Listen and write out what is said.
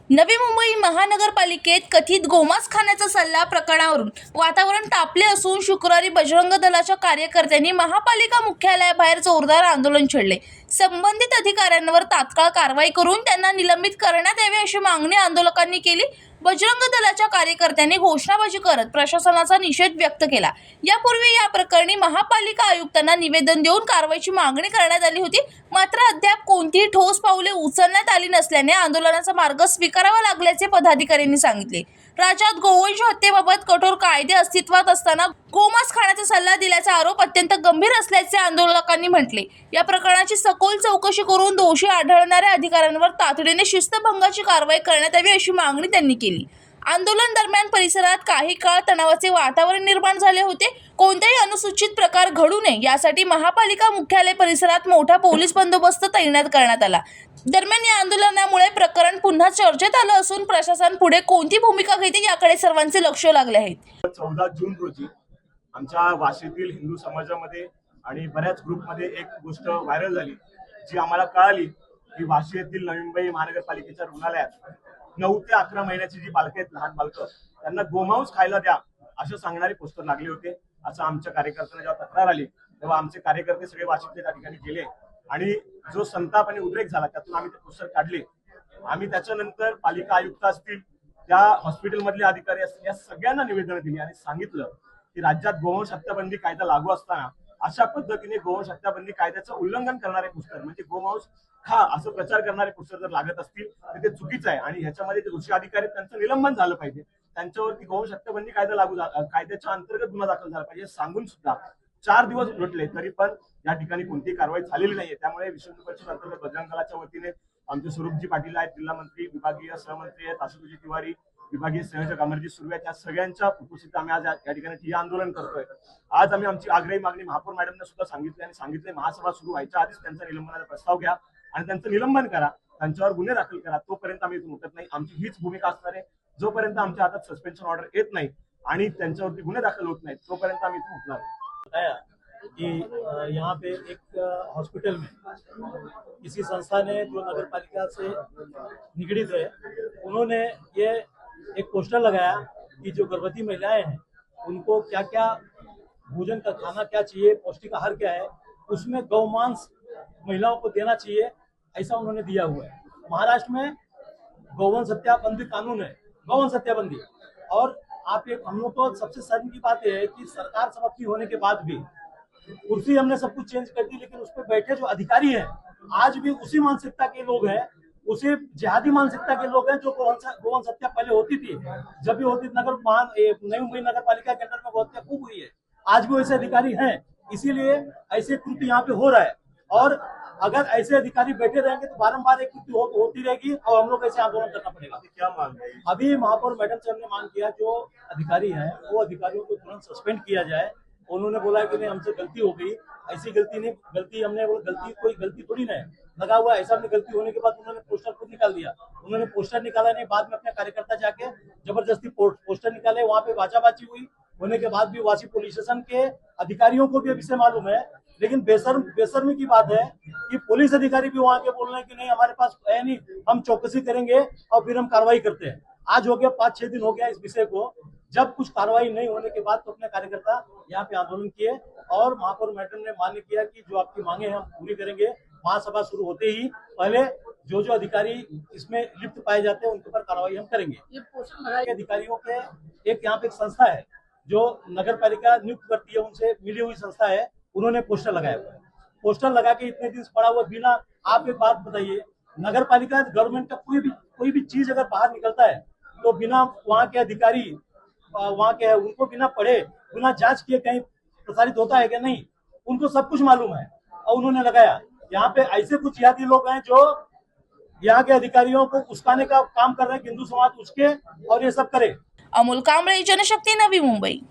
नवी मुंबई महानगरपालिकेत कथित गोमांस खाण्याचा सल्ला प्रकरणावरून वातावरण तापले असून शुक्रवारी बजरंग दलाच्या कार्यकर्त्यांनी महापालिका मुख्यालयाबाहेर जोरदार आंदोलन छेडले। संबंधित अधिकाऱ्यांवर तात्काळ कारवाई करून त्यांना निलंबित करण्यात यावे अशी मागणी आंदोलकांनी केली। बजरंग दलाच्या कार्यकर्त्यांनी घोषणाबाजी करत प्रशासनाचा निषेध व्यक्त केला। यापूर्वी या प्रकरणी महापालिका आयुक्तांना निवेदन देऊन कारवाईची मागणी करण्यात आली होती, मात्र अद्याप कोणतीही ठोस पावले उचलण्यात आली नसल्याने आंदोलनाचा मार्ग स्वीकारावा लागल्याचे पदाधिकाऱ्यांनी सांगितले। राज्यात गोवंश हत्येबाबत कठोर कायदे अस्तित्वात असताना गोमांस खाण्याचा सल्ला दिल्याचा आरोप अत्यंत गंभीर असल्याचे आंदोलकांनी म्हटले। या प्रकरणाची सखोल चौकशी करून दोषी आढळणाऱ्या अधिकाऱ्यांवर तातडीने शिस्तभंगाची कारवाई करण्यात यावी अशी मागणी त्यांनी केली। आंदोलन दरम्यान परिसरात काही काळ तणावाचे वातावरण निर्माण झाले होते। कोणताही अनुचित प्रकार घडू नये यासाठी महापालिका मुख्यालय परिसरात मोठा पोलीस बंदोबस्त तैनात करण्यात आला। दरम्यान या आंदोलनामुळे प्रकरण पुन्हा चर्चेत आलं असून प्रशासन पुढे कोणती भूमिका घेते याकडे सर्वांचे लक्ष लागले आहे। 14 जून रोजी आमच्या वाशीतील हिंदू समाजामध्ये आणि बऱ्याच ग्रुपमध्ये एक गोष्ट व्हायरल झाली, जी आम्हाला कळाली की वाशी येथील नवी मुंबई महानगरपालिकेच्या रुग्णालयात 9 ते 11 महिन्याची जी बालकं आहेत, लहान बालकं, त्यांना गोमांस खायला द्या असं सांगणारे पोस्टर लागले होते। असं आमच्या कार्यकर्त्यांना जेव्हा तक्रार आली तेव्हा आमचे कार्यकर्ते सगळे वाशीतले त्या ठिकाणी गेले आणि जो संताप आणि उद्रेक झाला त्यातून आम्ही ते पोस्टर काढले। आम्ही त्याच्यानंतर पालिका आयुक्त असतील, त्या हॉस्पिटलमधले अधिकारी असतील, या सगळ्यांना निवेदन दिली आणि सांगितलं की राज्यात गोवंश हत्याबंदी कायदा लागू असताना अशा पद्धतीने गोवंश हत्याबंदी कायद्याचं उल्लंघन करणारे पुस्तक म्हणजे गोमांस खा असं प्रचार करणारे पुस्तक जर लागत असतील तर ते चुकीचं आहे आणि ह्याच्यामध्ये जे दोषी अधिकारी त्यांचं निलंबन झालं पाहिजे, त्यांच्यावरती गोवंश हत्याबंदी कायदा लागू कायद्याच्या अंतर्गत गुन्हा दाखल झाला पाहिजे सांगून सुद्धा 4 दिवस उलटले तरी पण या ठिकाणी कोणतीही कारवाई झालेली नाहीये। त्यामुळे विश्व हिंदू परिषद अंतर्गत बजरंग दलाच्या वतीने आमचे स्वरूपजी पाटील आहेत, जिल्हा मंत्री, विभागीय सहमंत्री आहेत, आशुतोषजी तिवारी, विभागीय संयोजक अमरजीत सुर्वे आहेत, या सगळ्यांच्या उपस्थितीत आम्ही आज या ठिकाणी ठिय्या आंदोलन करतोय। आज आम्ही आमची आग्रही मागणी महापौर मॅडमने सुद्धा सांगितली आणि सांगितले महासभा सुरू व्हायच्या आधीच त्यांचा निलंबनाचा प्रस्ताव घ्या आणि त्यांचं निलंबन करा, त्यांच्यावर गुन्हे दाखल करा। तोपर्यंत आम्ही इथून उठत नाही। आमची हीच भूमिका असणार आहे। जोपर्यंत आमच्या हातात सस्पेन्शन ऑर्डर येत नाही आणि त्यांच्यावरती गुन्हे दाखल होत नाहीत तोपर्यंत आम्ही इथून उठणार नाही। कि यहाँ पे एक हॉस्पिटल में किसी संस्था ने जो नगर पालिका से निगड़ित है, उन्होंने ये एक पोस्टर लगाया कि जो गर्भवती महिलाएं हैं उनको क्या क्या भोजन का खाना क्या चाहिए, पौष्टिक आहार क्या है, उसमें गौमांस महिलाओं को देना चाहिए, ऐसा उन्होंने दिया हुआ है। महाराष्ट्र में गौवंश हत्याबंदी कानून है, गौवंश हत्याबंदी। और आप एक हम लोग को सबसे शर्म की बात यह है कि सरकार समाप्ति होने के बाद भी कुर्सी हमने सब कुछ चेंज कर दी, लेकिन उस पर बैठे जो अधिकारी हैं आज भी उसी मानसिकता के लोग हैं, उसी जिहादी मानसिकता के लोग हैं जो गोवंश हत्या पहले होती थी, जब भी होती नई मुंबई नगर पालिका के अंदर में गौ हत्या खूब हुई है, आज भी वैसे अधिकारी हैं। इसीलिए ऐसे कृत्य यहाँ पे हो रहा है और अगर ऐसे अधिकारी बैठे रहेंगे तो बारंबार एक कृत्य होती रहेगी और हम लोग ऐसे आंदोलन करना पड़ेगा। क्या मांग है? अभी महापौर मैडम से हमने मांग किया जो अधिकारी हैं वो अधिकारियों को तुरंत सस्पेंड किया जाए। उन्होंने बोला कि नहीं हमसे गलती हो गई, ऐसी गलती नहीं, गलती हमने वो कोई गलती थोड़ी ना है, लगा हुआ ऐसा। हमने गलती होने के बाद उन्होंने पोस्टर खुद निकाल दिया, उन्होंने पोस्टर निकाला नहीं, बाद में अपने कार्यकर्ता जाके जबरदस्ती पोस्टर निकाले, वहां पे बाचाबाची हुई। होने के बाद भी वासी पुलिस स्टेशन के अधिकारियों को भी अभी से मालूम है, लेकिन बेशर्मी की बात है कि पुलिस अधिकारी भी वहां के बोल रहे हैं कि नहीं हमारे पास है नहीं, हम चौकसी करेंगे और फिर हम कार्रवाई करते हैं। आज हो गया 5-6 दिन हो गया इस विषय को, जब कुछ कार्रवाई नहीं होने के बाद तो अपने कार्यकर्ता यहाँ पे आंदोलन किए और महापौर मैडम ने मान्य किया कि जो आपकी मांगे हैं हम पूरी करेंगे। महासभा शुरू होते ही पहले जो अधिकारी इसमें लिप्त पाए जाते हैं उनके ऊपर कार्रवाई हम करेंगे। अधिकारियों के एक यहाँ पे एक संस्था है जो नगर पालिका नियुक्त करती है, उनसे मिली हुई संस्था है, उन्होंने पोस्टर लगाया हुआ है। पोस्टर लगा के इतने दिन पड़ा हुआ बिना, आप एक बात बताइए, नगर पालिका गवर्नमेंट का कोई भी चीज अगर बाहर निकलता है तो बिना वहाँ के अधिकारी वहाँ के उनको बिना पढ़े बिना जांच किए कहीं प्रसारित होता है क्या? नहीं, उनको सब कुछ मालूम है और उन्होंने लगाया। यहाँ पे ऐसे कुछ जिहादी लोग हैं जो यहाँ के अधिकारियों को उस्काने का काम कर रहे हैं, हिंदू समाज उसके और ये सब करे। अमोल कांबळे, जनशक्ती, नवी मुंबई।